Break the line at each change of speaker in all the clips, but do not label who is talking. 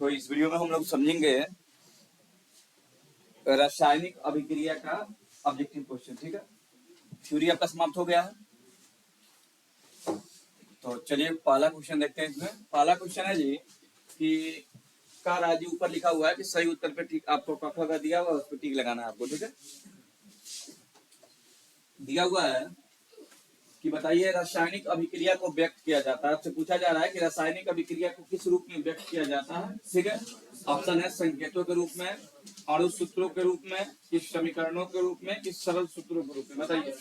तो इस वीडियो में हम लोग समझेंगे रासायनिक अभिक्रिया का ऑब्जेक्टिव क्वेश्चन। ठीक है, थ्योरी आपका समाप्त हो गया है। तो चलिए पहला क्वेश्चन देखते हैं। इसमें पहला क्वेश्चन है जी कि का राजी ऊपर लिखा हुआ है कि सही उत्तर पे टिक आपको कखा का दिया हुआ है, उस पर टिक लगाना है आपको। ठीक है, दिया हुआ है कि बताइए रासायनिक अभिक्रिया को व्यक्त किया जाता है। आपसे पूछा जा रहा है कि रासायनिक अभिक्रिया को किस रूप में व्यक्त किया जाता है। ठीक है, ऑप्शन है संकेतों के रूप में, अणु सूत्रों के रूप में, किस समीकरणों के रूप में, किस सरल सूत्रों के रूप में। बताइए।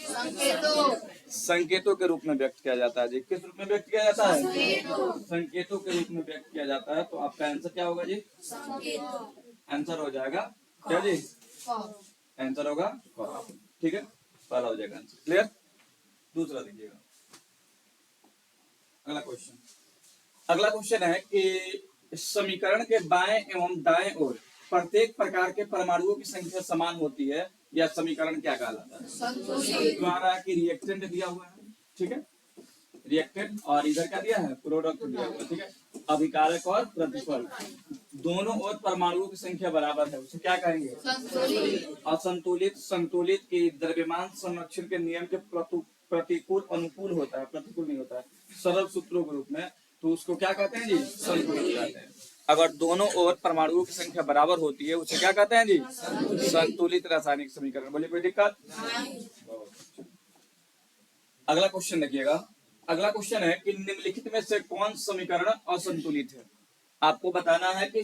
संकेतों के रूप में व्यक्त किया जाता है जी। किस रूप में व्यक्त किया जाता है? संकेतों के रूप में व्यक्त किया जाता है। तो आपका आंसर क्या होगा जी? आंसर हो जाएगा क्या जी? आंसर होगा। ठीक है, पहला हो जाएगा आंसर। क्लियर? दूसरा देखिएगा, अगला क्वेश्चन। अगला क्वेश्चन है कि समीकरण के बाएं एवं दाएं ओर प्रत्येक प्रकार के परमाणुओं की संख्या समान होती है, यह समीकरण क्या कहलाता है? द्वारा की रिएक्टेंट दिया हुआ है। ठीक है, रिएक्टेंट, और इधर क्या दिया है? प्रोडक्ट दिया हुआ है। ठीक है, अभिकारक और प्रतिफल दोनों ओर परमाणुओं की संख्या बराबर है, उसे क्या कहेंगे? असंतुलित। संतुलित की द्रव्यमान संरक्षण के नियम के प्रतिकूल अनुकूल होता है, प्रतिकूल नहीं होता है, सरल सूत्रों के रूप में, तो उसको क्या कहते हैं जी? संतुलित कहते हैं। अगर दोनों ओर परमाणुओं की संख्या बराबर होती है उसे क्या कहते हैं जी? संतुलित रासायनिक समीकरण। बोलिए कोई दिक्कत? अगला क्वेश्चन देखिएगा। अगला क्वेश्चन है कि निम्नलिखित में से कौन समीकरण असंतुलित है? आपको बताना है कि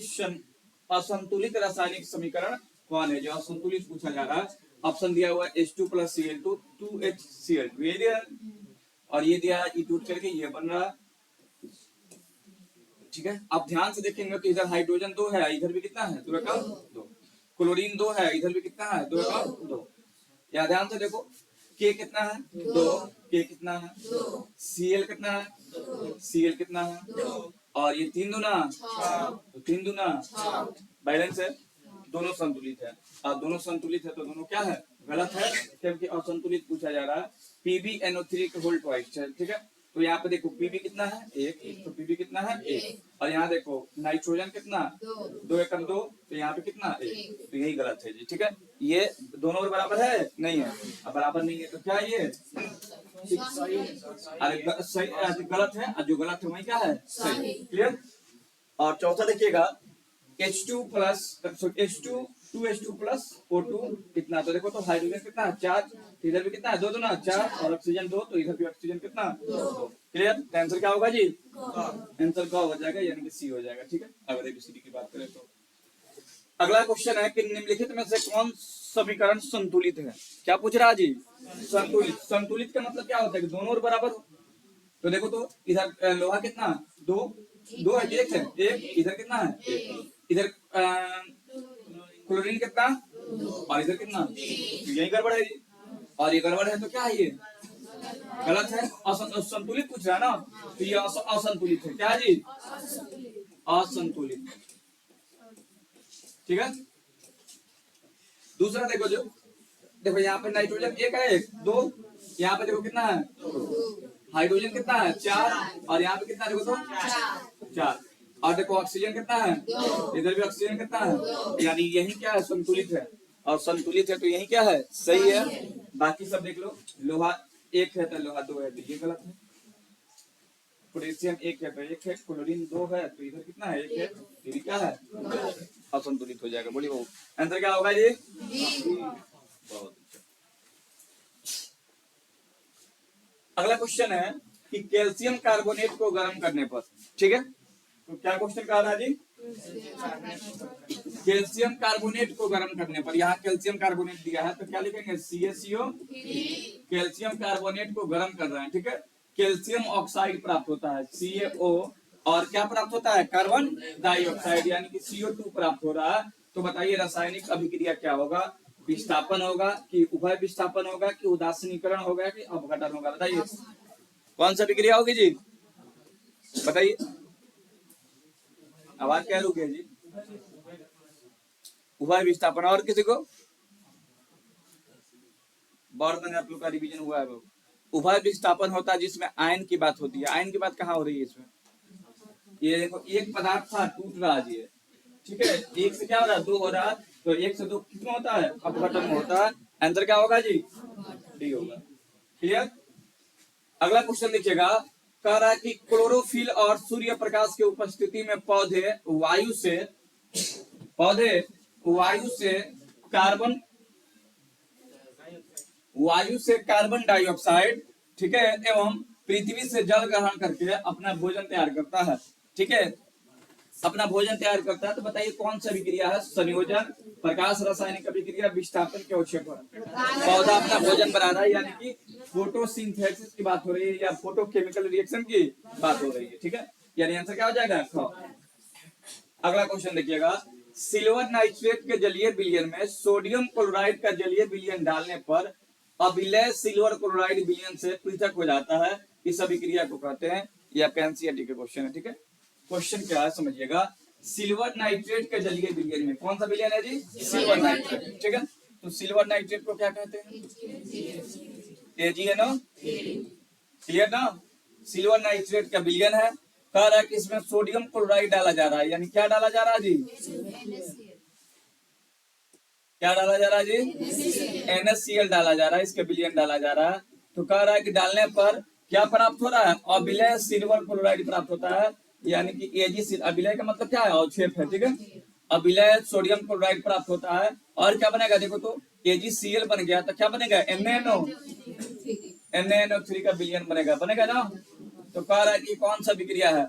असंतुलित रासायनिक समीकरण कौन है जो असंतुलित पूछा जा रहा है। ऑप्शन दिया हुआ है H2 + Cl2 2HCl2 ये दिया, और ये दिया E टूट करके ये बन रहा है। ठीक है, आप ध्यान से देखेंगे तो इधर हाइड्रोजन 2 है, इधर भी कितना है? 2 क्लोरीन 2 है, इधर भी कितना है? 2 या ध्यान से देखो, K कितना है? 2। K कितना है? Cl कितना है? Cl कितना है? और ये 3 दूना 3 दूना बैलेंस है, दोनों संतुलित है। और दोनों संतुलित है तो दोनों क्या है? गलत है, क्योंकि असंतुलित पूछा जा रहा है। PbNO3 के होल ट्वाइस है। ठीक है, तो यहाँ पे देखो Pb कितना है? 1, तो Pb कितना है? 1। और यहाँ देखो नाइट्रोजन कितना? 2 एकम 2, तो यहाँ पे कितना? 1, तो यही गलत है जी। ठीक है, ये दोनों और बराबर है? नहीं है। अब बराबर नहीं है तो क्या ये? अरे सही गलत है, और जो गलत है वही क्या है? सही। क्लियर? और चौथा देखिएगा H2 2H2 + O2 कितना? तो देखो तो हाइड्रोजन कितना है? 4, इधर भी कितना है? 2 दूना 4, और ऑक्सीजन 2, तो इधर भी ऑक्सीजन कितना? 2। क्लियर? आंसर क्या होगा जी? आंसर का हो जाएगा, यानी कि सी हो जाएगा। ठीक है, अगर एबीसीडी की बात करें तो। अगला क्वेश्चन है कि निम्नलिखित में से कौन समीकरण संतुलित है? क्या पूछ रहा है जी? संतुलित। संतुलित का मतलब क्या होता है? कि दोनों ओर बराबर हो। तो देखो तो इधर लोहा कितना? 2 है, 1 है, 1, इधर कितना है? 1, इधर क्लोरीन कितना? और इधर कितना? यही गड़बड़ है जी। और ये गड़बड़ है तो क्या है? ये गलत है, असंतुलित पूछ रहा है ना, तो ये असंतुलित है। क्या जी? असंतुलित। ठीक है, दूसरा देखो, जो देखो यहाँ पे नाइट्रोजन 1 है, 2, यहाँ पे देखो कितना है? हाइड्रोजन कितना है? 4, और यहाँ पे कितना? देखो तो 4, और देखो ऑक्सीजन कितना है? इधर भी ऑक्सीजन कितना है? यानी यही क्या है? संतुलित है। और संतुलित है तो यही क्या है? सही है। बाकी सब देख लो, लोहा 1 है तो लोहा 2 है, तो ये गलत है। पोटेशियम 1 है तो 1 है, क्लोरीन 2 है, तो इधर कितना है? 1 है, ये क्या है? असंतुलित हो जाएगा। बोलिए वो आंसर क्या होगा जी? बहुत अच्छा। अगला क्वेश्चन है कि कैल्शियम कार्बोनेट को गर्म करने पर, ठीक है, तो क्या क्वेश्चन कह रहा है जी? कैल्शियम कार्बोनेट को गर्म करने पर, यहाँ कैल्शियम कार्बोनेट दिया है तो क्या लिखेंगे? CaCO। कैल्शियम कार्बोनेट को गर्म कर रहे हैं। ठीक है, कैल्शियम ऑक्साइड प्राप्त होता है CaO, और क्या प्राप्त होता है? कार्बन डाइऑक्साइड, यानी कि CO2 प्राप्त हो रहा है। तो बताइए रासायनिक अभिक्रिया क्या होगा? विस्थापन होगा कि उभय विस्थापन होगा कि उदासीनीकरण होगा कि अपघटन होगा? बताइए कौन सा अभिक्रिया होगी जी? बताइए, आवाज क्या रुकी है जी? उभय विस्थापन। और किसी को? बर्तन आप लोग का रिवीजन हुआ है। उभय विस्थापन होता है जिसमें आयन की बात होती है। आयन की बात कहाँ हो रही है इसमें? ये देखो एक पदार्थ था, टूट रहा है, ठीक है, एक से क्या हो रहा है, 2 हो रहा है, तो 1 से 2 कितना होता है, अपघटन में होता है। आंसर क्या होगा जी, डी होगा। क्लियर। अगला क्वेश्चन देखिएगा, कह रहा है कि क्लोरोफिल और सूर्य प्रकाश की उपस्थिति में पौधे वायु से कार्बन डाइऑक्साइड, ठीक है, एवं पृथ्वी से जल ग्रहण करके अपना भोजन तैयार करता है। ठीक है, अपना भोजन तैयार करता है, तो बताइए कौन सा अभिक्रिया है, संयोजन, प्रकाश रासायनिक अभिक्रिया, विस्थापन के अवक्षेपण। पौधा अपना भोजन बना रहा है, यानी कि फोटोसिंथेसिस की बात हो रही है या फोटोकेमिकल रिएक्शन की बात हो रही है। ठीक है, यानी आंसर क्या हो जाएगा, ख। अगला क्वेश्चन देखिएगा, सिल्वर नाइट्रेट के जलीय विलयन में सोडियम क्लोराइड का जलीय विलयन डालने पर अभिलय सिल्वर क्लोराइड विलयन से पृथक हो जाता है, इस अभिक्रिया को कहते हैं। ये आपका एनसीईआरटी का क्वेश्चन है। ठीक है, क्वेश्चन क्या है समझिएगा, सिल्वर नाइट्रेट के जलीय विलयन में, कौन सा विलयन है जी, सिल्वर नाइट्रेट। ठीक है, तो सिल्वर नाइट्रेट को क्या कहते हैं, AgNO। क्लियर ना, सिल्वर नाइट्रेट का विलयन है, कह रहा है कि इसमें सोडियम क्लोराइड डाला जा रहा है, यानी क्या डाला जा रहा है जी, क्या डाला जा रहा है जी, NaCl डाला जा रहा है, इसका विलयन डाला जा रहा है। तो कह रहा है कि डालने पर क्या प्राप्त हो रहा है, अभिलय सिल्वर क्लोराइड प्राप्त होता है, यानी कि Ag, अभिलय का मतलब क्या है, अवक्षेप है। ठीक है, अभिलय सोडियम क्लोराइड प्राप्त होता है, और क्या बनेगा, देखो तो AgCl बन गया, तो क्या बनेगा, NaNO3 का विलयन बनेगा ना। तो कह रहा है कि कौन सा विक्रिया है,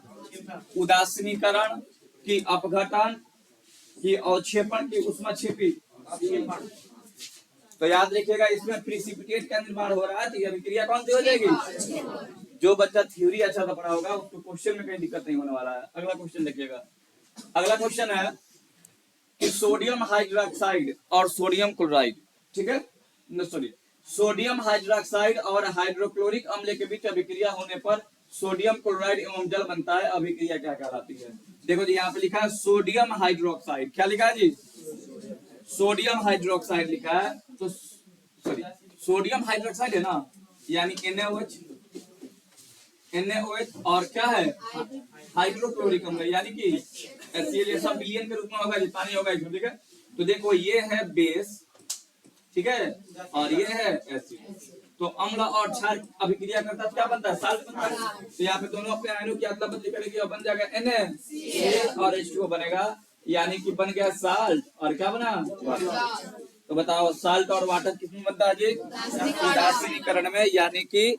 उदासीनीकरण की, अपघटन की, अवक्षेपण की, ऊष्माक्षेपी। तो याद रखिएगा, इसमें प्रिसिपिटेट का निर्माण हो रहा है, तो यह विक्रिया कौन सी हो जाएगी। जो बच्चा थ्योरी अच्छा सा पढ़ा होगा उसको क्वेश्चन में कहीं दिक्कत नहीं होने वाला है। अगला क्वेश्चन देखिएगा, अगला क्वेश्चन है कि सोडियम हाइड्रोक्साइड और सोडियम क्लोराइड, ठीक है, सॉरी, सोडियम हाइड्रोक्साइड और हाइड्रोक्लोरिक अम्ल के बीच अभिक्रिया होने पर सोडियम क्लोराइड एवं जल बनता है, अभिक्रिया क्या कहलाती है। देखो जी, यहाँ पे लिखा है सोडियम हाइड्रोक्साइड, क्या लिखा है जी, सोडियम हाइड्रोक्साइड लिखा है, तो सॉरी, सोडियम हाइड्रोक्साइड है ना, यानी NaOH और क्या है, हाइड्रोक्लोरिक अम्ल, यानी कि HCl सब विलयन के रूप में होगा, पानी होगा इसमें। ठीक है, तो देखो ये है बेस, ठीक है, और ये है एसिड, तो अम्ल और क्षार अभिक्रिया करता है, क्या बनता है, साल्ट बनता है। तो यहाँ पे दोनों अपने आयनों की अदला बदली करेगी और बन जाएगा NaCl और H2O बनेगा, यानी कि बन गया साल्ट, और क्या बना, तो बताओ साल्ट और वाटर किसमें बनता है जी, उदासीनीकरण में, यानी कि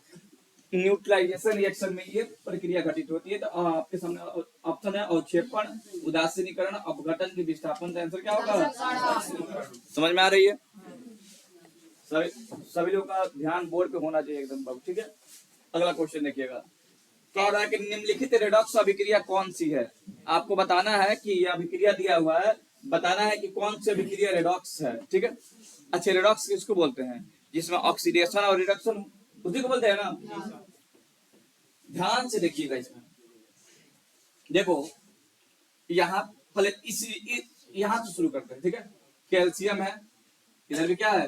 न्यूट्रलाइजेशन रिएक्शन में ये प्रक्रिया घटित होती है। तो आपके सामने ऑप्शन है अवक्षेपण, उदासीनीकरण, अपघटन की, विस्थापन। का आंसर क्या होगा, समझ में आ रही है, सभी लोग का ध्यान बोर्ड पे होना चाहिए एकदम बाबू। ठीक है, अगला क्वेश्चन देखिएगा, कह रहा है कि निम्नलिखित रेडॉक्स अभिक्रिया कौन सी है, आपको बताना है कि यह अभिक्रिया दिया हुआ है, बताना है कि कौन सी अभिक्रिया रेडॉक्स है। ठीक है, अच्छा, रेडॉक्स किसको बोलते हैं, जिसमें ऑक्सीडेशन और रिडक्शन उसी को बोलते हैं ना। ध्यान से देखिएगा, इसमें देखो, यहाँ पहले यहाँ से शुरू करते हैं। ठीक है, कैल्शियम है, इधर भी क्या है,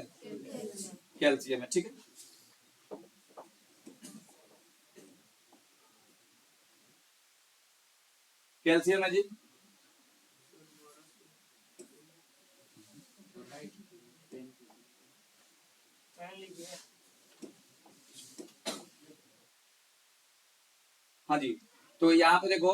कैल्शियम है। ठीक है, कैल्शियम है जी, हाँ जी, तो यहाँ पे देखो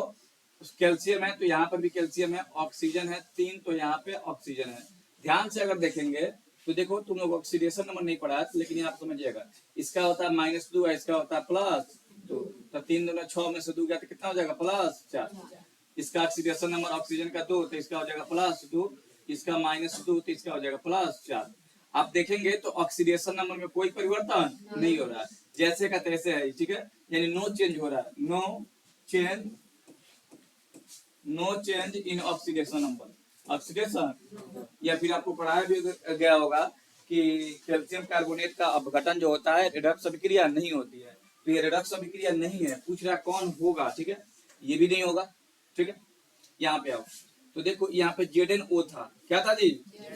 कैल्शियम है, तो यहाँ पर भी कैल्शियम है, ऑक्सीजन है 3, तो यहाँ पे ऑक्सीजन है। ध्यान से अगर देखेंगे तो देखो, तुम लोग ऑक्सीडेशन नंबर नहीं पढ़ा है, लेकिन ये आप समझिएगा, इसका होता है -2, इसका होता है +2, तो 3 दूना 6 में से 2 गया तो कितना हो जाएगा, +4। इसका ऑक्सीडेशन नंबर ऑक्सीजन का 2, तो इसका हो जाएगा +2, इसका -2, तो इसका हो जाएगा +4। आप देखेंगे तो ऑक्सीडेशन नंबर में कोई परिवर्तन नहीं हो रहा है, जैसे का तैसे है। ठीक है, यानी नो चेंज हो रहा है, no change in oxidation number, oxidation. या फिर आपको पढ़ाया भी गया होगा कि कैल्शियम कार्बोनेट का अपघटन जो होता है, रिडक्स अभिक्रिया नहीं होती है, तो ये रिडक्स अभिक्रिया नहीं है, पूछ रहा कौन होगा। ठीक है, ये भी नहीं होगा। ठीक है, यहाँ पे आओ, तो देखो यहाँ पे ZnO था, क्या था जी,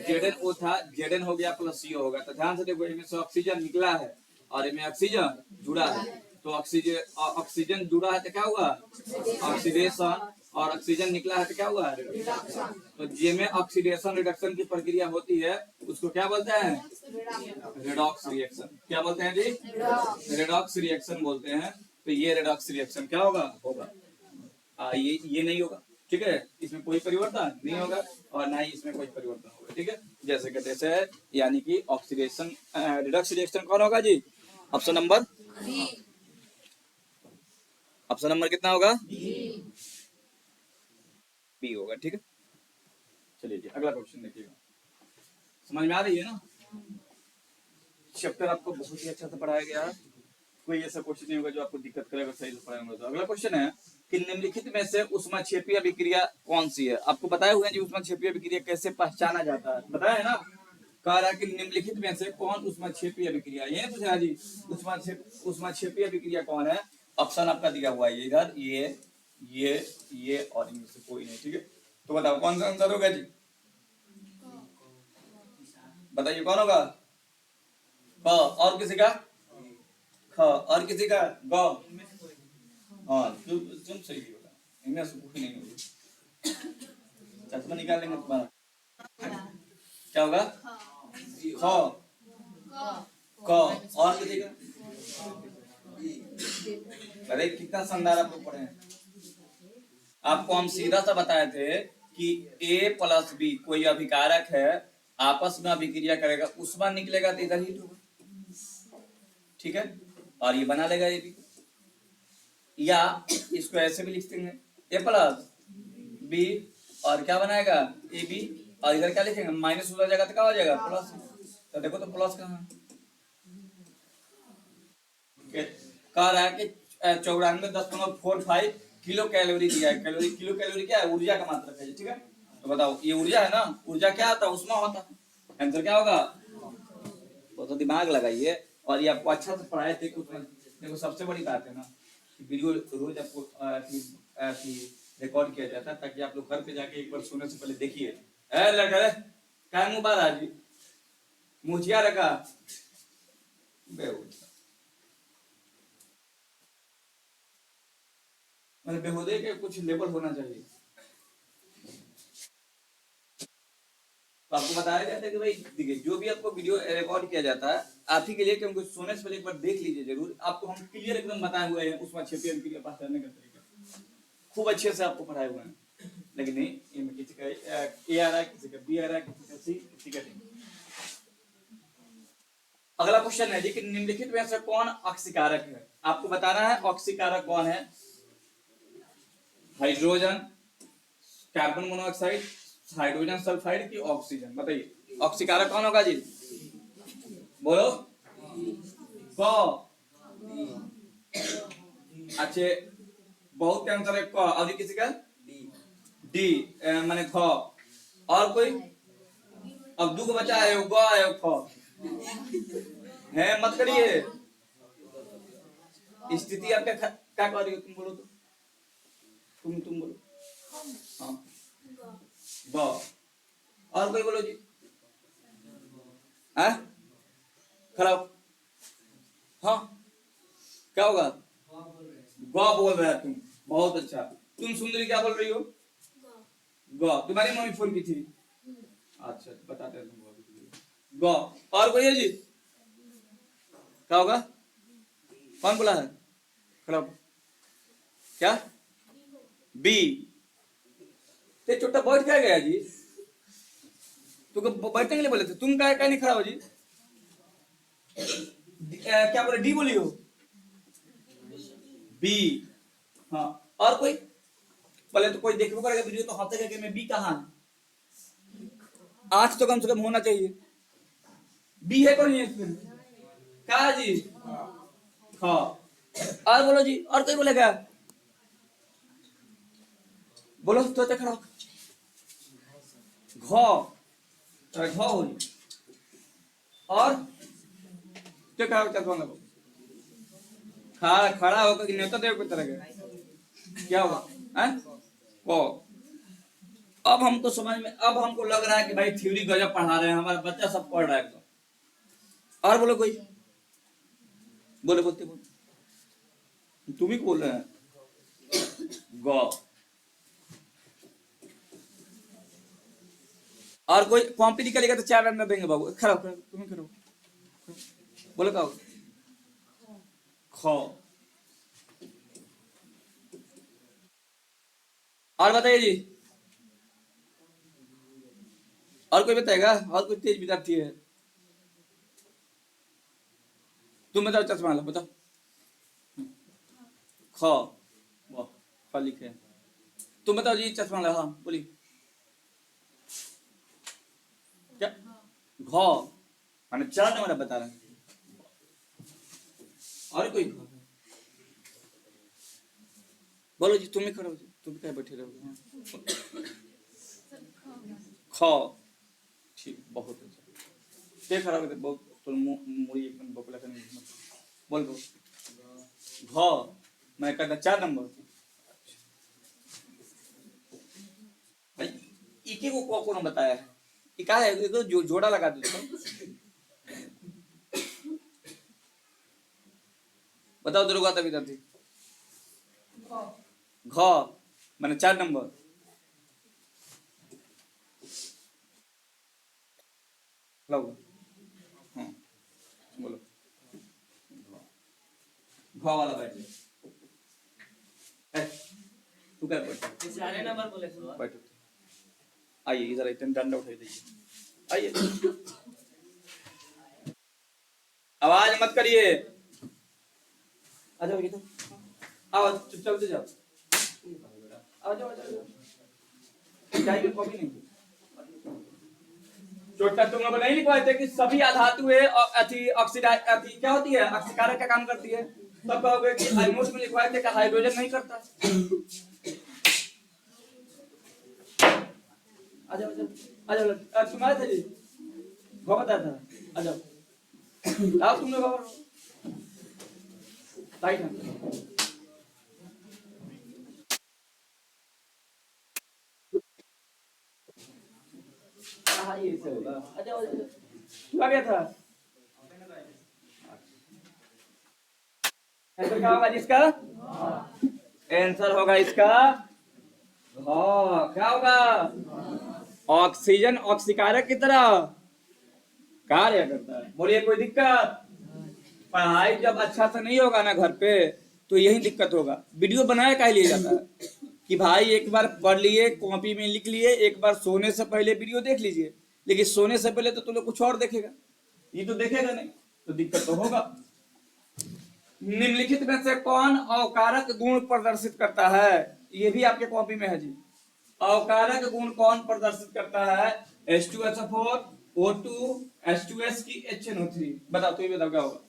ZnO था, Zn हो गया +CO होगा, तो ध्यान से देखो, इनमें से ऑक्सीजन निकला है और इनमें ऑक्सीजन जुड़ा है, तो ऑक्सीजन जुड़ा है तो क्या हुआ, ऑक्सीडेशन, और ऑक्सीजन निकला है तो क्या हुआ है? तो जिसमें ऑक्सीडेशन रिडक्शन की प्रक्रिया होती है उसको क्या बोलते हैं? Redox reaction. क्या बोलते हैं जी? रेडॉक्स रिएक्शन बोलते हैं। तो ये रेडॉक्स रिएक्शन क्या होगा? ये नहीं होगा, ठीक है, इसमें कोई परिवर्तन नहीं होगा और ना ही इसमें कोई परिवर्तन होगा, ठीक है, जैसे कि तैसे है, यानी कि ऑक्सीडेशन रिडक्स रिएक्शन कौन होगा जी? ऑप्शन नंबर कितना होगा? बी होगा, ठीक है। चलिए जी अगला क्वेश्चन देखिएगा, समझ में आ रही है ना? चैप्टर आपको बहुत ही अच्छा से पढ़ाया गया है, कोई ऐसा क्वेश्चन नहीं होगा जो आपको दिक्कत करेगा सही से पढ़ाएंगे तो। अगला क्वेश्चन है कि निम्नलिखित में से ऊष्माक्षेपीय अभिक्रिया कौन सी है? आपको बताए हुए हैं जी ऊष्माक्षेपीय अभिक्रिया कैसे पहचाना जाता है, बताया है ना? कह रहा है कि निम्नलिखित में से कौन ऊष्माक्षेपीय अभिक्रिया, ये पूछ रहा है जी ऊष्माक्षेपीय अभिक्रिया कौन है? ऑप्शन आपका दिया हुआ है इधर, ये और इनमें से कोई नहीं, ठीक है। तो बताओ कौन सा आंसर होगा जी? बताइए कौन होगा? क, और किसी का ख, और किसी का ग। हाँ तुम सही होगा, इनमें से कोई नहीं होगी। चश्मा निकाल लेंगे तुम्हारा, क्या होगा? ख, क, और किसी का? अरे कितना शानदार आप लोग पढ़े हैं। आपको हम सीधा सा बताए थे कि A प्लस बी कोई अभिकारक है, आपस में अभिक्रिया करेगा, ऊष्मा निकलेगा तो इधर हीट होगा, ठीक है, और ये बना लेगा ये भी। या इसको ऐसे भी लिख देंगे A प्लस बी और क्या बनाएगा? ए बी, और इधर क्या लिखेंगे? माइनस हो जाएगा तो क्या हो जाएगा? प्लस। तो देखो तो प्लस कहाँ है? कह रहा है कि 94.45 किलो कैलोरी दिया है। कैलोरी, किलो कैलोरी क्या है? ऊर्जा का मात्रक है, ठीक है। तो बताओ ये ऊर्जा है ना, वीर्जा क्या होता है? ऊष्मा होता है। आंसर क्या होगा? तो दिमाग लगाइए, और ये आपको अच्छा से पढ़ाए थे कि देखो सबसे बड़ी बात है ना, वीडियो रोज आपको रिकॉर्ड किया जाता है ताकि आप लोग घर पे जाके एक बार सोने से पहले देखिए। लड़का क्या मुंह बाहर आज मुझिया रखा मतलब बेहुदे के कुछ लेवल होना चाहिए। तो आपको बताया जाता है कि भाई देखिए जो भी आपको वीडियो रिकॉर्ड किया जाता है आप ही के लिए, क्योंकि सोने से पहले एक बार देख लीजिए जरूर। आपको हम क्लियर एकदम बताए हुए हैं ऊष्माक्षेपीय अभिक्रिया पास करने का तरीका, खूब अच्छे से आपको पढ़ाए हुए हैं। लेकिन नहीं, इनमें किसी का ए आ रहा है, किसी का बी आ रहा है, किसी का सी, किसी का डी। अगला क्वेश्चन है जी कि निम्नलिखित में से कौन ऑक्सीकारक है? आपको बताना है ऑक्सीकारक कौन है। Hydrogen, carbon monoxide, hydrogen sulphide की ऑक्सीजन, बताइए ऑक्सीकारक कौन होगा जी? बोलो। क, अच्छे बहुत के आंसर है क, अभी किसी का डी माने ख, और कोई? अब दो को बचा है, ग है ख है, मत करिए। स्थिति आपका क्या कर रही हो? तुम बोलो तो, तुम बोलो। हाँ ब, और कोई बोलो जी। खराब, हाँ क्या होगा? ग बोल रहा है तुम, बहुत अच्छा। तुम सुंदरी क्या बोल रही हो? ग, तुम्हारी मम्मी फोन की थी, अच्छा बताते हैं तुम। ग, और कोई है जी? क्या होगा? कौन बोला है? खराब, क्या? बी, ते छोटा बैठ क्या गया जी? तो बैठने के लिए बोले थे, तुम क्या नहीं खड़ा हो जी? क्या बोले? डी बोली हो? बी, हाँ और कोई? पहले तो कोई देखो करेगा वीडियो तो हाथ कि मैं बी कहाँ है, आंख तो कम से कम होना चाहिए। बी है कौन? इसमें क्या जी? हाँ, और बोलो जी, और कोई बोलेगा? बोलो तो खड़ा घ, घ हो जी, और क्या कहा? खड़ा होकर कि न्योता देव की तरह का क्या होगा? को, अब हमको समझ में, अब हमको लग रहा है कि भाई थ्योरी गजब पढ़ा रहे हैं, हमारा बच्चा सब पढ़ रहा है एकदम। और बोलो कोई, बोले बोलते बोल, तुम ही बोल रहे हैं ग, और कोई कॉपी निकलेगा तो 4 रन देंगे बाबू। खड़ा हो, तुम्हें करो, बोलो क्या होगा? ख। और बताइए जी, और कोई बताएगा? और कोई तेज विद्यार्थी है? तुम बताओ, चश्मा लो, बताओ। ख, वाह, ख लिखे। तुम बताओ जी, चश्मा लो, हाँ बोलिए। क्या? घ, मैंने 4 नंबर बता रहे हैं। और कोई घ? बोलो जी, तुम ही खड़ो, तुम क्या बैठे रहो? ख, ठीक, बहुत अच्छा। क्या खराब है? बहुत तो मुड़ी एकदम बकुला करने बोल दो। घ, मैं कहता 4 नंबर भाई। इके को कौन बताया है? इका है, ये तो जोड़ा लगा दो। बताओ दुर्गा विद्यार्थी। घ, मैंने 4 नंबर। लो, हाँ बोलो। घ वाला बैठ। तू क्या बैठ? सारे नंबर बोले थे। बैठो, आइए इधर, इतने डंडा उठाई दीजिए, आइए। आवाज मत करिए। आ जाओ इधर, आओ चुपचाप से जाओ। आ जाओ, आ जाओ। चाय में कॉफी नहीं? छोटा तुम लोग नहीं लिखवाए थे कि सभी अधातु है और अति ऑक्सीडाइज अति क्या होती है, ऑक्सीकारक का काम करती है? तब कहोगे कि नोट में लिखवाए थे कि हाइड्रोजन नहीं करता। आ जाओ, आ जाओ, आ जाओ। तुम्हारे थे जी, वो बताया था। आ जाओ, आओ तुम लोग, टाइट है। हाँ ये से होगा। आ जाओ, तू आ गया था। आंसर क्या होगा जिसका? आंसर होगा इसका हाँ, क्या होगा? ऑक्सीजन ऑक्सीकारक की तरह कार्य करता है। बोलिए, कोई दिक्कत? पढ़ाई जब अच्छा से नहीं होगा ना घर पे, तो यही दिक्कत होगा। वीडियो बनाया क्या लिए जाता है कि भाई एक बार पढ़ लिए, कॉपी में लिख लिए, एक बार सोने से पहले वीडियो देख लीजिए। लेकिन सोने से पहले तो तुम लोग कुछ और देखेगा, ये तो देखेगा नहीं, तो दिक्कत तो होगा। निम्नलिखित में से कौन अवकारक गुण प्रदर्शित करता है? ये भी आपके कॉपी में है जी। अवकारक गुण कौन प्रदर्शित करता है? H2SO4, O2, H2S की HNO3। बताओ, तो ये बताओ क्या होगा?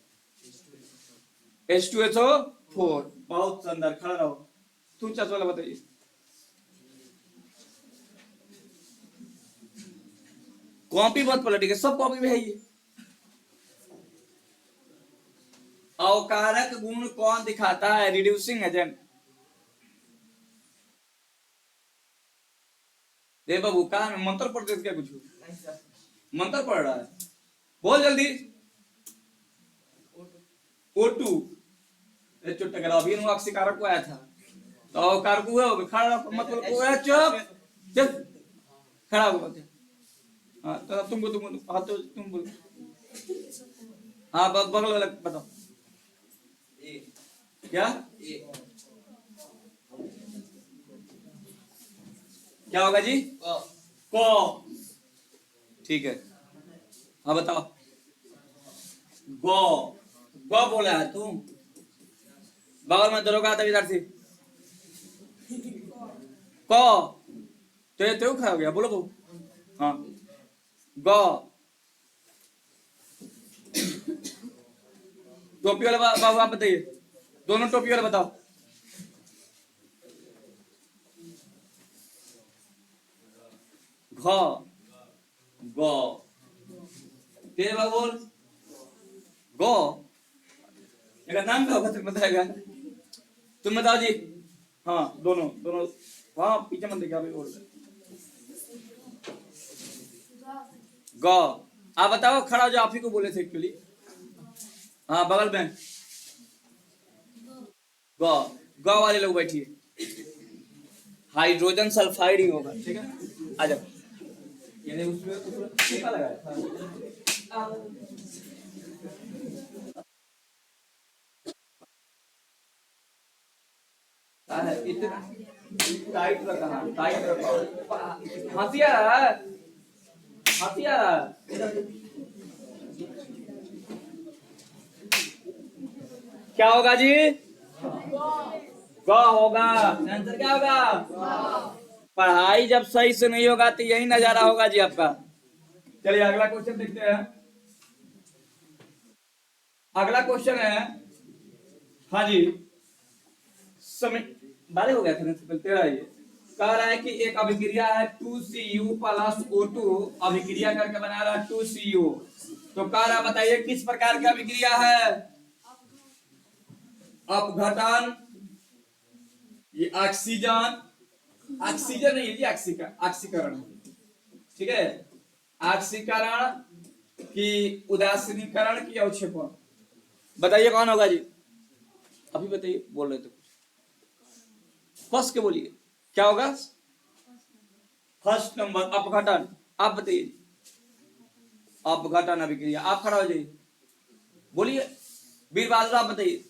H2SO4। बहुत सुंदर, खड़ा रहो। तुम चश्मा वाला बताइए। कॉपी बहुत पलटी है, सब कॉपी में है ये। अवकारक गुण कौन दिखाता है? Reducing agent. दे बाबू, कहा मंत्र पढ़ क्या? कुछ मंत्र पढ़ रहा है? बोल जल्दी। O2, अभी ऑक्सीकारक को आया था, तो अवकारक हुआ होगा। खड़ा मतलब चुप चुप, खड़ा हो। हाँ तो तुमको हाँ तो तुम बोलो। हाँ बगल वाला बताओ। क्या क्या होगा जी? को। ठीक है, हाँ बताओ। गो, गो बोला है तुम। बगल में दरोगा था इधर से। को तो खड़ा हो गया, बोलो बो। हाँ, गो। टोपी वाला बाबू आप बताइए, दोनों टोपी वाला बताओ। घ, गो, तेरे बाबू बोल। गो, एक नाम क्या होगा? तुम बताएगा? तुम बताओ जी। हाँ दोनों दोनों, वहां पीछे मत देखिए, अभी बोल गो। आप बताओ, खड़ा हो जाओ, आप ही को बोले थे एक्चुअली। हाँ बगल में गो, गो वाले लोग बैठिए। हाइड्रोजन सल्फाइड ही होगा, ठीक है। आ जाओ, यानी उसमें टीका लगाया इतना टाइट रखना, टाइट रखो। हंसी आ रहा है, हंसी आ रहा है। क्या होगा जी? ग होगा। आंसर क्या होगा? पढ़ाई जब सही से नहीं होगा तो यही नजारा होगा जी आपका। चलिए अगला क्वेश्चन देखते हैं। अगला क्वेश्चन है, हाँ जी, समय बारे हो गया था तेरा। ये कह रहा है कि एक अभिक्रिया है 2Cu प्लस O2 अभिक्रिया करके बना रहा है 2Cu। तो कह रहा बताइए किस प्रकार की अभिक्रिया है? अपघटन, ये ऑक्सीजन, ऑक्सीजन नहीं है ऑक्सीकरण, ठीक है, ऑक्सीकरण की उदासीनीकरण की अवक्षेपण। बताइए कौन होगा जी? अभी बताइए, बोल रहे थे कुछ, फर्स्ट के बोलिए क्या होगा? फर्स्ट नंबर अपघटन। आप बताइए, अपघटन अभिक्रिया। आप खड़ा हो जाइए, बोलिए वीर बहादुर, आप बताइए।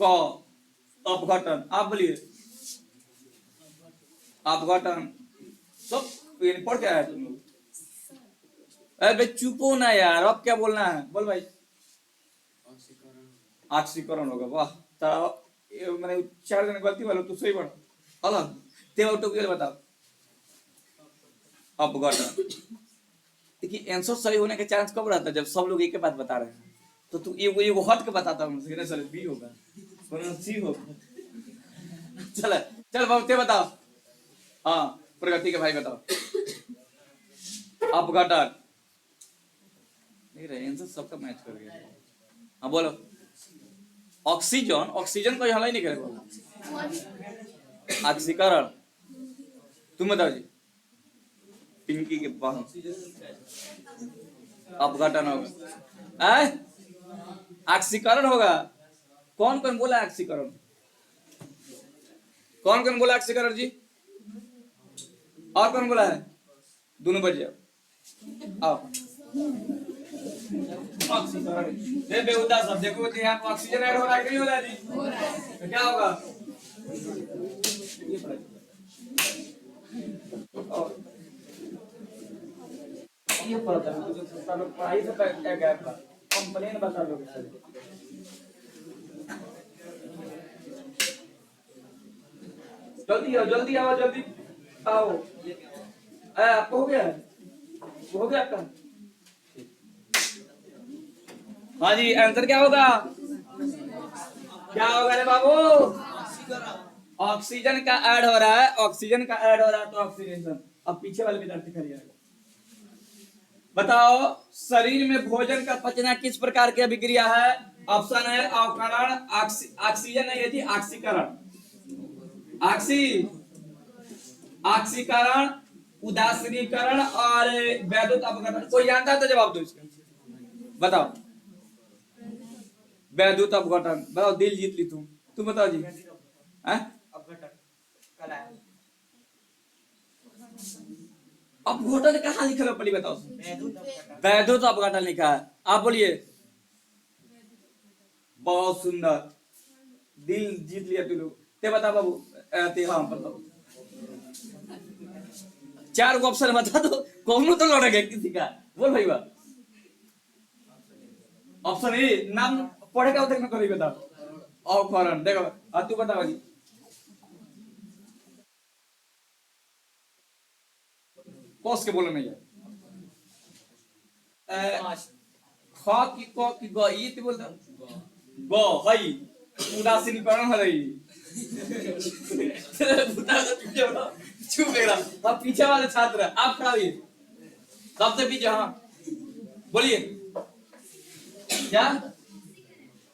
क अपघटन। आप बोलिए अपघटन। सब पढ़ के आया तुम लोग? अरे चुपो ना यार, अब क्या बोलना है? बोल भाई। ऑक्सीकरण होगा। वाह, तारा मैंने 4 जन गलती वाला तो सही बना अलग ते ऑटो के बताओ। अपघटन। देखिए आंसर सही होने के चांस कब रहता है? जब सब लोग एक ही बात बता रहे हैं। तो तू एगो हट के बताता हूँ, सर बी होगा, सी होगा। चल चल बाबू ते बताओ। हाँ प्रगति के भाई बताओ। अपघटन नहीं रहे, आंसर सबका मैच कर गया। हाँ बोलो। ऑक्सीजन, ऑक्सीजन को यहाँ नहीं करेगा। ऑक्सीकरण। तुम बताओ जी। पिंकी के पास अपघटन होगा, ऑक्सीकरण होगा। कौन कौन बोला ऑक्सीकरण? कौन कौन बोला ऑक्सीकरण जी? और कौन बोला है? दोनों बच जाओ, आओ। ऑक्सीकरण बेहुदा सब देखो, यहाँ ऑक्सीजन ऐड हो रहा है, नहीं हो रहा है जी? तो क्या होगा? ये पढ़ाई से गैप था, कंप्लेन बता दो। जल्दी आओ, जल्दी आओ, जल्दी आओ। आपको हो गया? हो गया आपका? हाँ जी, आंसर क्या होगा? क्या होगा रे बाबू? ऑक्सीजन का ऐड हो रहा है, ऑक्सीजन का ऐड हो रहा है तो ऑक्सीडेशन। अब पीछे वाले विद्यार्थी खड़े बताओ, शरीर में भोजन का पचना किस प्रकार की अभिक्रिया है? ऑप्शन है अवकरण, ऑक्सीजन नहीं है जी, ऑक्सीकरण, ऑक्सीकरण, उदासीनीकरण और वैद्युत अपघटन। कोई जानता है तो जवाब दो इसका। बताओ वैद्युत अपघटन। बताओ, दिल जीत ली तुम बताओ जी। अपघटन कहाँ लिखा है? पहले बताओ। वैद्युत अपघटन लिखा है। आप बोलिए। बहुत सुंदर, दिल जीत लिया तू लोग। ते बता बाबू। हाँ बताओ, 4 ऑप्शन बता दो, कौन तो लड़ेगा किसी का। बोल भाई बात। ऑप्शन ए नाम पढ़ेगा उधर में कभी बताओ। अवकरण देखो, तू बता भाई। कोस के बोलो नहीं है। ख की क की ग ये तो बोलता ग हई उदासीनीकरण है रही। चुप बेरा। अब पीछे वाले छात्र आप खड़ा होइए, सबसे पीछे। हाँ बोलिए क्या?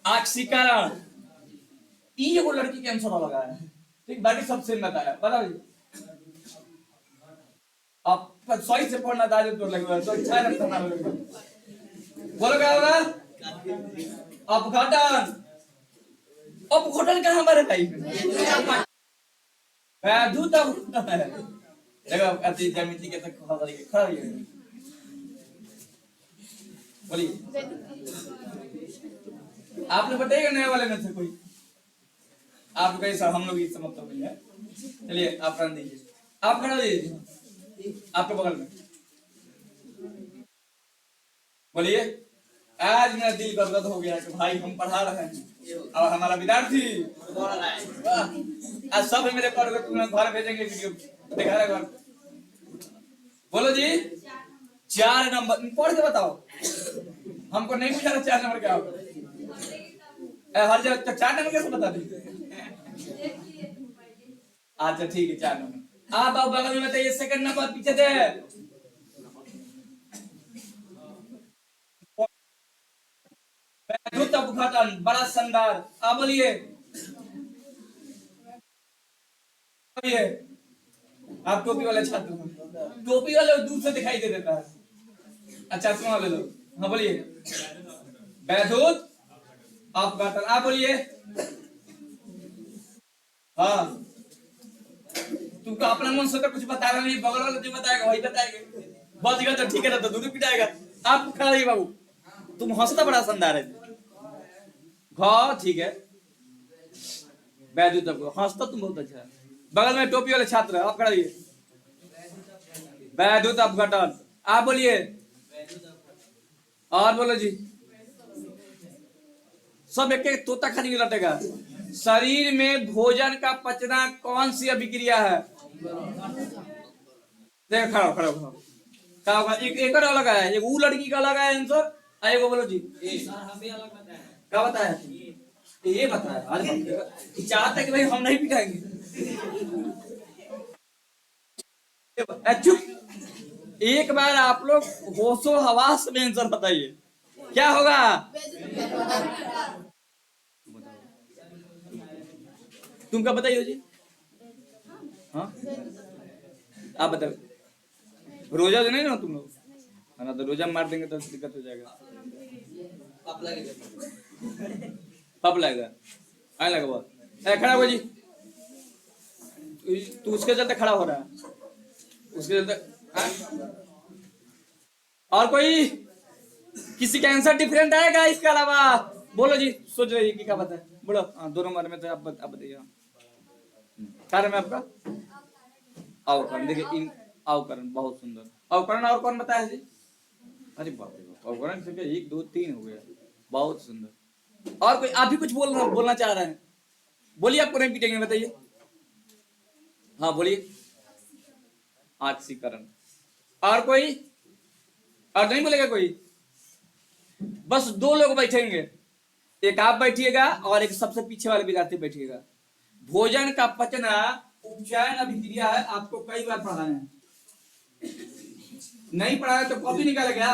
ऑक्सीकरण। ये वो लड़की कैंसर लगा है, ठीक, बाकी सब सेम बताया। बता दीजिए आप सही से पढ़ना दादी तो लगेगा तो अच्छा लगता ना लगेगा। बोलो क्या होगा? अपघटन। अपघटन कहाँ हमारे भाई? वैद्युत अपघटन है। देखो अति ज्यामिति के तक खड़ा करके खड़ा ही है। बोलिए आपने बताइएगा नए वाले में से कोई आप कैसा हम लोग इस मतलब नहीं है। चलिए आप कर दीजिए आप खड़ा दीजिए आपके बगल में। बोलिए आज मेरा दिल गदगद हो गया कि भाई हम पढ़ा रहे हैं और हमारा विद्यार्थी आज सब मेरे पढ़ कर तुम्हें घर भेजेंगे वीडियो दिखा रहे घर। बोलो जी 4 नंबर पढ़ के बताओ हमको नहीं पूछा 4 नंबर क्या होगा हर जगह 4 नंबर कैसे बता दी। अच्छा ठीक है 4 नंबर आप बगल में बताइए सेकंड नंबर पीछे से अपघटन बड़ा शानदार आप बोलिए आप टोपी वाले छात्र टोपी वाले दूर से दिखाई दे देता है। अच्छा सुनो वाले लोग हाँ बोलिए वैद्युत अपघटन आप बोलिए हाँ तुमको अपना मन से तो कुछ बता रहा नहीं बगल वाला जो बताएगा वही बताएगा बच गया तो ठीक है ना तो दूध पिटाएगा आप खड़ा रहिए बाबू तुम हंसता बड़ा शानदार है ठीक है वैद्युत हंसता तुम बहुत अच्छा है। बगल में टोपी वाले छात्र आप खड़ा रहिए वैद्युत अपघटन आप बोलिए और बोलो जी सब एक एक तोता खाली लटेगा। शरीर में भोजन का पचना कौन सी अभिक्रिया है देखो खड़ा खड़ा क्या होगा एक और अलग है एक वो लड़की का अलग है आंसर आएगा बोलो जी क्या बताया ये बताया आज चाहता कि भाई हम नहीं पिटाएंगे चुप एक बार आप लोग होशो हवास में आंसर बताइए क्या होगा तुम क्या बताइए जी हाँ आप बताओ रोजा तो नहीं ना तुम लोग है ना तो रोजा मार देंगे तो दिक्कत हो जाएगा पप लगेगा आने लगा बहुत खड़ा हो जी तू उसके चलते खड़ा हो रहा है उसके चलते और कोई किसी का आंसर डिफरेंट आएगा इसके अलावा बोलो जी सोच रही कि क्या बताए बोलो दोनों बारे में तो आप बताइए कारण में आपका अवकरण देखिए इन अवकरण बहुत सुंदर अवकरण और कौन बताया जी अरे बाप रे बाप अवकरण से 1 2 3 हो गया बहुत सुंदर और कोई आप भी कुछ बोलना चाह रहे हैं बोलिए आपको नहीं पीटेंगे बताइए हाँ बोलिए आक्सीकरण और कोई और नहीं बोलेगा कोई बस 2 लोग बैठेंगे एक आप बैठिएगा और एक सबसे पीछे वाले विद्यार्थी बैठिएगा। भोजन का पचना उपचयन अभिक्रिया है आपको कई बार पढ़ाए हैं नहीं पढ़ाया तो कॉपी निकालेगा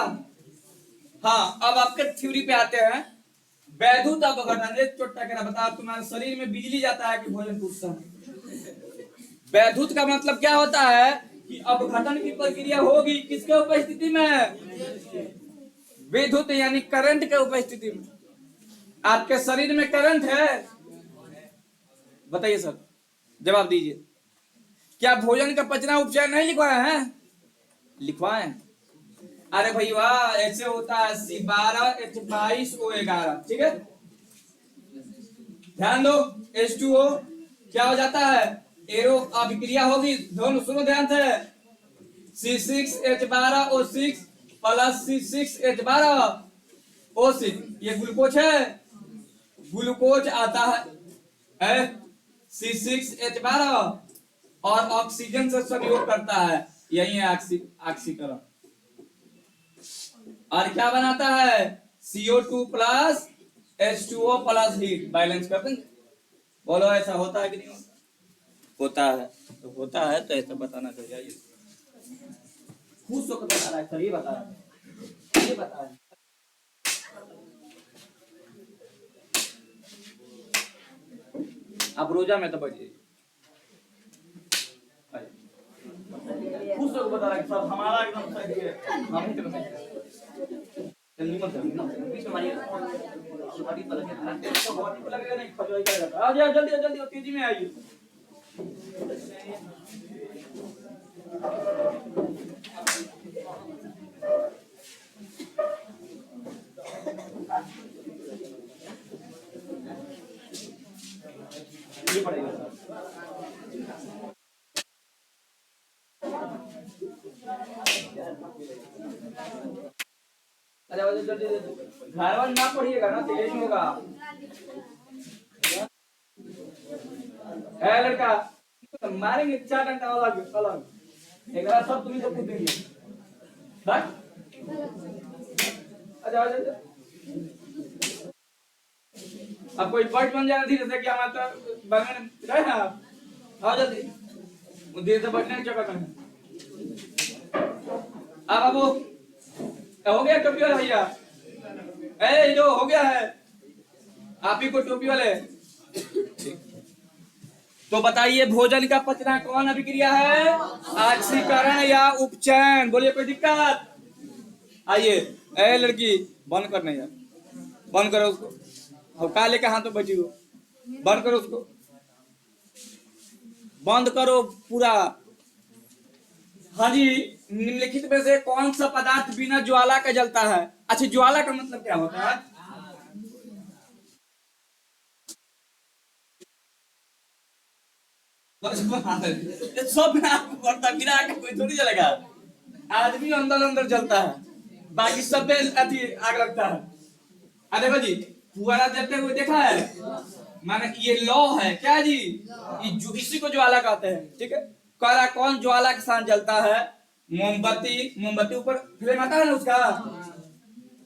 हाँ अब आपके थ्योरी पे आते हैं वैद्युत अपघटन चोट टकरा बता तुम्हारे शरीर में बिजली जाता है कि भोजन टूटता है। वैद्युत का मतलब क्या होता है कि अपघटन की प्रक्रिया होगी किसके उपस्थिति में विद्युत यानी करंट के उपस्थिति में। आपके शरीर में करंट है बताइए सर जवाब दीजिए क्या भोजन का पचना उपचयन नहीं लिखवाए हैं लिखवाए अरे भैया ऐसे होता है C12H22O11 ठीक है ध्यान दो H2O क्या हो जाता है एरो अभिक्रिया होगी दोनों सुनो ध्यान से C6H12O6 प्लस C6H12O6 ये ग्लूकोज है ग्लूकोज आता है C6H12 और ऑक्सीजन से संयोग करता है यही है ऑक्सीकरण और क्या बनाता है CO2 plus H2O plus heat balance कर देंगे बोलो ऐसा होता है कि नहीं होता है तो होता है तो ऐसा बताना चाहिए खुश होकर बता रहा है सर ये बता रहा है ये बता रहा है आप रोजा में तो बैठिए खुश होकर बता रहा है सर हमारा एकदम सही है हम ही तो जल्दी मत करो बीच में मारिए बॉडी पर लगेगा तो बॉडी पर लगेगा नहीं खजवाई करेगा आ जाओ जल्दी जल्दी तेजी में आइए ये पड़ेगा। अरे जल्दी घर वाले ना पढ़िएगा ना तो यही होगा। है लड़का तो मारेंगे 4 घंटा अलग अलग एक बार सब तुम्हें तो कूद देंगे। अच्छा अच्छा अब कोई बर्ड बन जाना धीरे से क्या मतलब बनने रहे ना आओ जल्दी धीरे से बैठने की जगह में अब बाबू हो गया टोपी वाला भैया ए जो हो गया है आप ही को टोपी वाले। तो बताइए भोजन का पचना कौन अभिक्रिया है ऑक्सीकरण या उपचयन। बोलिए कोई दिक्कत। आइए ए लड़की बंद करना यार बंद करो उसको। अब का लेके हाथ में बैठी हो बंद करो उसको बंद करो पूरा। हाँ जी निम्नलिखित में से कौन सा पदार्थ बिना ज्वाला का जलता है। अच्छा ज्वाला का मतलब क्या होता है। सब में आपको पड़ता बिना आग कोई थोड़ी जलेगा। आदमी अंदर अंदर जलता है बाकी सब में अति आग लगता है। अरे देखो जी फुहारा जलते हुए देखा है माने ये लौ है क्या जी ये जो इसी को ज्वाला कहते हैं। ठीक है कह कौन ज्वाला के साथ जलता है। मोमबत्ती मोमबत्ती ऊपर फ्लेम आता है ना उसका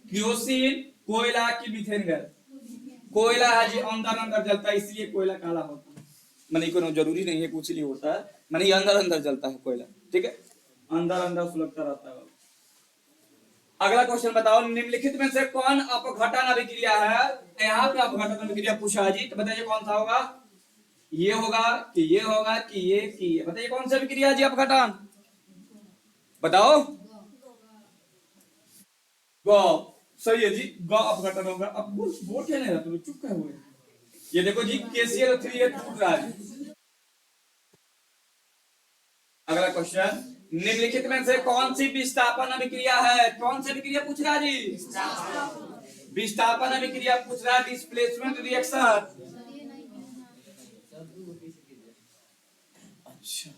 केरोसिन कोयला की मीथेन गैस। कोयला है जी अंदर अंदर जलता है इसलिए कोयला काला होता है। माने कोनो जरूरी नहीं है कुछ लिए होता है माने ये अंदर अंदर जलता है कोयला। ठीक है अंदर अंदर सुलगता रहता है। अगला क्वेश्चन बताओ निम्नलिखित में से कौन अपघटन अभिक्रिया है। यहाँ पे अपघटन अभिक्रिया पूछा जी तो बताइए कौन सा होगा। ये होगा कि ये होगा कि ये बताइए कौन सा अभिक्रिया जी अपघटन बताओ। गौ सही है जी गौ अपघटन होगा। अब बोल क्या नहीं रहा तुम चुप क्या हुए। ये देखो जी KCl3 टूट रहा है। अगला क्वेश्चन निम्नलिखित में से कौन सी विस्थापन अभिक्रिया है। कौन सी अभिक्रिया पूछ रहा जी विस्थापन अभिक्रिया पूछ रहा डिस्प्लेसमेंट रिएक्शन। अच्छा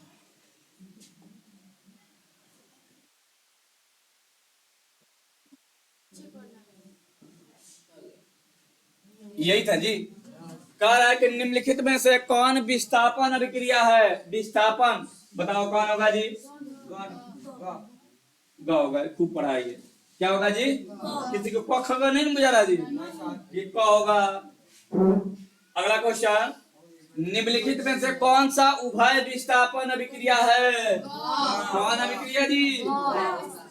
यही था जी। कह रहा है कि निम्नलिखित में से कौन विस्थापन अभिक्रिया है। विस्थापन बताओ कौन होगा जी। ग होगा खूब पढ़ाई है क्या होगा जी किसी को क ख ग नहीं बुझा रहा जी ये क होगा। अगला क्वेश्चन निम्नलिखित में से कौन सा उभय विस्थापन अभिक्रिया है। कौन अभिक्रिया जी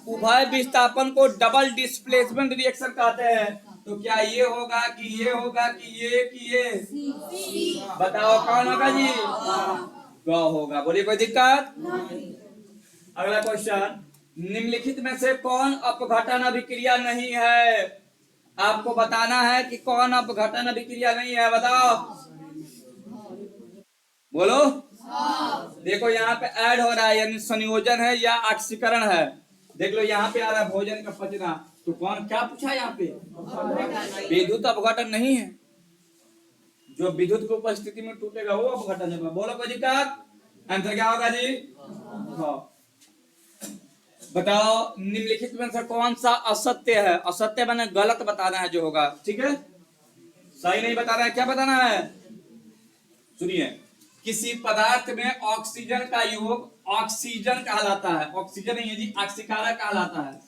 उभय विस्थापन को डबल डिस्प्लेसमेंट रिएक्शन कहते हैं। तो क्या ये होगा कि ये होगा कि ये बताओ कौन होगा जी ग होगा। बोलिए कोई दिक्कत। अगला क्वेश्चन निम्नलिखित में से कौन अपघटन अभिक्रिया नहीं है। आपको बताना है कि कौन अपघटन अभिक्रिया नहीं है बताओ बोलो। देखो यहाँ पे ऐड हो रहा है यानी संयोजन है या ऑक्सीकरण है। देख लो यहाँ पे आ रहा है भोजन का पचना तो कौन क्या पूछा यहाँ पे विद्युत अपघटन नहीं है। जो विद्युत की उपस्थिति में टूटेगा वो अपघटन होगा। बोलो कोई दिक्कत। आंसर क्या होगा जी हाँ बताओ निम्नलिखित में से कौन सा असत्य है। असत्य मैंने गलत बताना है जो होगा। ठीक है सही नहीं बताना है क्या बताना है। सुनिए किसी पदार्थ में ऑक्सीजन का योग ऑक्सीजन कहलाता है। ऑक्सीजन नहीं है जी ऑक्सीकारक कहलाता है।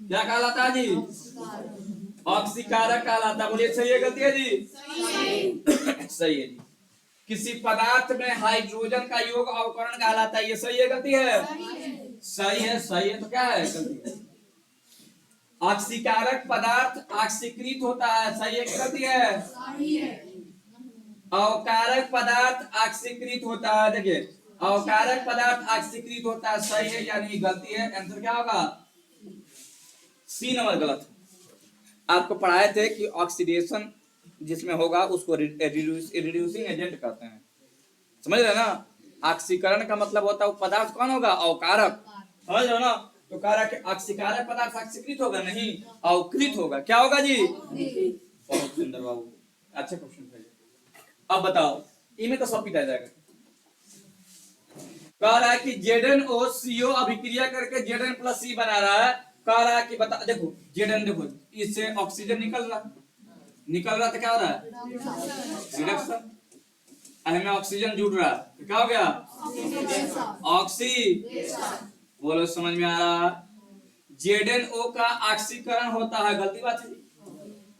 क्या कहलाता है जी ऑक्सीकारक कहलाता है। बोलिए सही है गलती है जी सही है जी। किसी पदार्थ में हाइड्रोजन का योग अवकरण कहलाता है। ये सही है गलती है सही है तो क्या है गलती है। ऑक्सीकारक पदार्थ ऑक्सीकृत होता है। सही है कि गलती है। अवकारक पदार्थ ऑक्सीकृत होता है। देखिए अवकारक पदार्थ ऑक्सीकृत होता है सही है यानी गलती है। आंसर क्या होगा सी नंबर गलत। आपको पढ़ाए थे कि ऑक्सीडेशन जिसमें होगा उसको रिड्यूसिंग एजेंट कहते हैं। समझ रहे ना ऑक्सीकरण का मतलब होता है वो पदार्थ कौन होगा? अवकारक। समझ रहे हो ना? तो कह रहा कि ऑक्सीकारक पदार्थ ऑक्सीकृत होगा नहीं, अवकृत होगा। क्या होगा जी? बहुत सुंदर बाबू, अच्छा क्वेश्चन है। अब बताओ, इनमें तो सब पिटा जाएगा। कह रहा है कि ZnO अभिक्रिया करके Zn प्लस सी बना रहा है। कह रहा है कि बता, देखो Zn, देखो इससे ऑक्सीजन निकल रहा तो क्या हो रहा है? रिडक्शन। में ऑक्सीजन जुड़ रहा है तो क्या हो गया? ऑक्सीडेशन। बोलो समझ में आ रहा? ZnO का ऑक्सीकरण होता है, गलती बात है,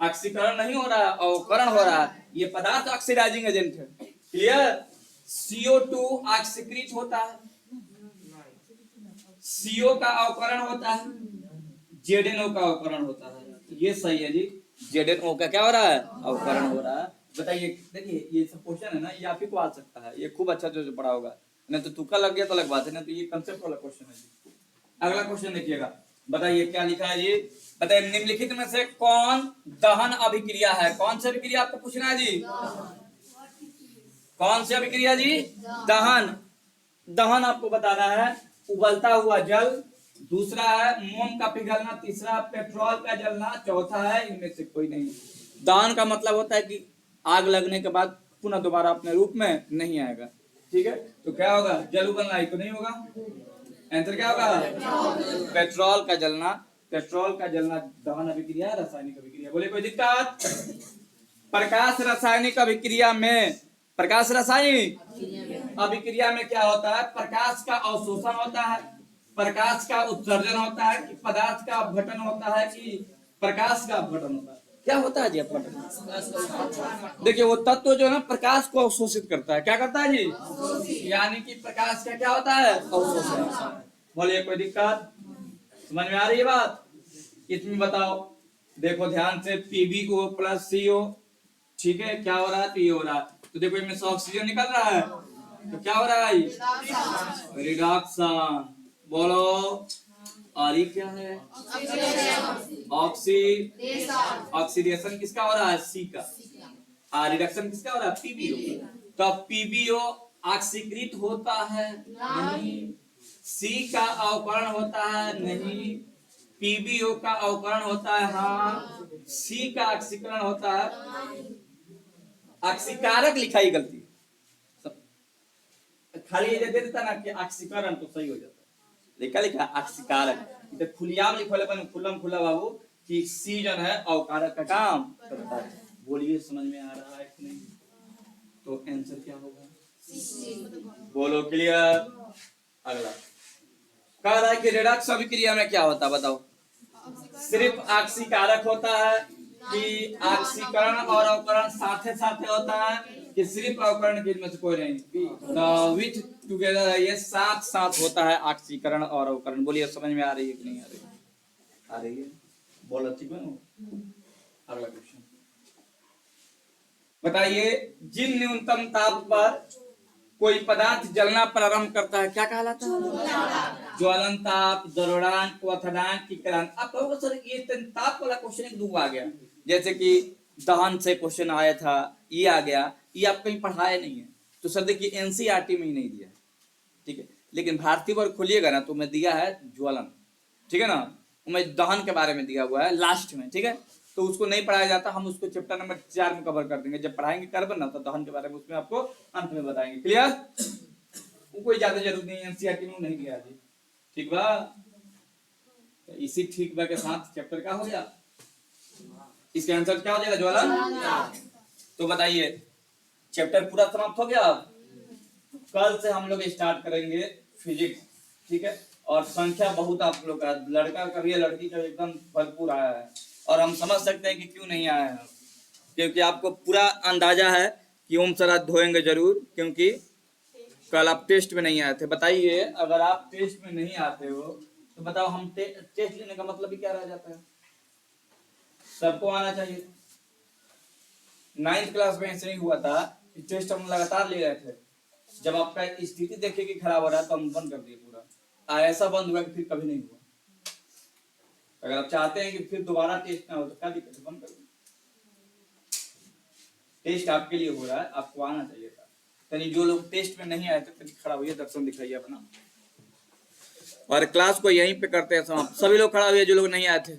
ऑक्सीकरण नहीं हो रहा है, अवकरण हो रहा है। ये पदार्थ ऑक्सीडाइजिंग एजेंट है। क्लियर? CO2 ऑक्सीकृत होता है, CO का अवकरण होता है, ZnO का अवकरण होता है। ये सही है जी, ZnO का क्या हो रहा है? अवकरण हो रहा है। बताइए, देखिए ये सब क्वेश्चन है ना, ये आप ही को आ सकता है, ये खूब अच्छा जो पढ़ा होगा, नहीं तो तुक्का लग गया तो अलग बात है, ना तो ये कंसेप्ट वाला क्वेश्चन है जी। अगला क्वेश्चन देखिएगा, बताइए क्या लिखा है जी। बताइए निम्नलिखित में से कौन दहन अभिक्रिया है? कौन सी अभिक्रिया आपको पूछना है जी? कौन सी अभिक्रिया जी? दहन। दहन आपको बताना है, उबलता हुआ जल, दूसरा है मोम का पिघलना, तीसरा पेट्रोल का जलना, चौथा है इनमें से कोई नहीं। दहन का मतलब होता है कि आग लगने के बाद पुनः दोबारा अपने रूप में नहीं आएगा। ठीक है, तो क्या होगा? जल उबलना ही तो नहीं होगा। आंसर क्या होगा? पेट्रोल का जलना। पेट्रोल का जलना दहन अभिक्रिया है, रासायनिक अभिक्रिया। बोले कोई दिक्कत? प्रकाश रासायनिक अभिक्रिया में, प्रकाश रासायनिक अभिक्रिया में क्या होता है? प्रकाश का अवशोषण होता है, प्रकाश का उत्सर्जन होता है, कि पदार्थ का अपघटन होता है, कि प्रकाश का अपघटन होता है? क्या होता है जी अपघटन? देखिए वो तत्व जो है ना प्रकाश को अवशोषित करता है। क्या करता है जी? यानी कि प्रकाश का क्या होता है? अवशोषण। बोलिए कोई दिक्कत? समझ में आ रही है बात? इसमें बताओ, देखो ध्यान से, PbO प्लस CO, ठीक है, क्या हो रहा है? तो ये हो रहा है, तो देखो इनमें से ऑक्सीजन निकल रहा है, तो क्या हो रहा है? रिडक्शन। बोलो, और ये क्या है? ऑक्सीडेशन किसका हो रहा है? C का। रिडक्शन किसका हो रहा है? PbO। तो PbO ऑक्सीकृत होता है? नहीं। C का अवकरण होता है? नहीं। PbO का अवकरण होता है? हाँ। C का ऑक्सीकरण होता है? ऑक्सीकारक लिखा ही गलती, खाली ये दे देता ना कि ऑक्सीकरण तो सही हो जाता। लिखा लिखा ऑक्सीकारक, तो खुलियाम लिखो लेकिन खुल्लम खुला बाबू कि सी जन है अवकारक का काम करता है। बोलिए समझ में आ रहा है कि नहीं? तो आंसर क्या होगा? बोलो क्लियर? अगला कह रहा है कि रेडॉक्स अभिक्रिया में क्या होता है? बताओ। सिर्फ ऑक्सीकारक होता है, कि ऑक्सीकरण और अवकरण साथे साथे होता है, कि सिर्फ अवकरण के इनमें से कोई नहीं? विथ टुगेदर है, ये साथ साथ होता है ऑक्सीकरण और अवकरण। बोलिए समझ में आ रही है कि नहीं आ रही? आ रही है, बोलो ठीक है। अगला क्वेश्चन बताइए, जिन न्यूनतम ताप पर कोई पदार्थ जलना प्रारंभ करता है क्या कहलाता है? ज्वलन ताप, द्रवणांक, क्वथनांक, किकरांक। आप कहोगे सर ये ताप वाला क्वेश्चन एक दो आ गया, जैसे कि दहन से क्वेश्चन आया था, ये आ गया, ये आप कहीं पढ़ाए नहीं है, तो सर देखिए एनसीईआरटी में ही नहीं दिया है, ठीक है, लेकिन भारतीय वर्ग खोलिएगा ना तो मैं दिया है ज्वलन, ठीक है ना, मैं दहन के बारे में दिया हुआ है लास्ट में, ठीक है, तो उसको नहीं पढ़ाया जाता, हम उसको चैप्टर नंबर 4 में कवर कर देंगे, जब पढ़ाएंगे कार्बन ना तो दहन के बारे में उसमें आपको अंत में बताएंगे। क्लियर? कोई ज्यादा जरूरत नहीं, एनसीईआरटी में नहीं गया जी, ठीक बा? इसी ठीक बा के साथ चैप्टर का हो गया, इसका आंसर क्या हो जाएगा? ज्वलन। तो बताइए चैप्टर पूरा समाप्त हो गया। कल से हम लोग स्टार्ट करेंगे फिजिक्स, ठीक है, और संख्या बहुत आप लोग का, लड़का का भी है लड़की का एकदम भरपूर आया है, और हम समझ सकते हैं कि क्यों नहीं आया है, क्योंकि आपको पूरा अंदाजा है कि ओम सर आज धोएंगे जरूर, क्योंकि कल आप टेस्ट में नहीं आए थे। बताइए अगर आप टेस्ट में नहीं आते हो तो बताओ हम टेस्ट लेने का मतलब ही क्या रह जाता है? सबको आना चाहिए। 9th क्लास में ऐसे ही हुआ था कि टेस्ट हम लगातार ले रहे थे, जब आपका स्थिति देखे कि खराब हो रहा है तो हम बंद कर दिए पूरा, ऐसा बंद हुआ कि फिर कभी नहीं हुआ। अगर आप चाहते हैं कि फिर दोबारा टेस्ट ना हो तो क्या दिक्कत है, बंद कर दो। टेस्ट आपके लिए हो रहा है, आपको आना चाहिए था। यानी जो लोग टेस्ट में नहीं आए थे तनिक खड़ा होइए, दर्शन दिखाइए अपना, और क्लास को यहीं पे करते हैं समाप्त। सभी लोग खड़ा हुए जो लोग नहीं आए थे।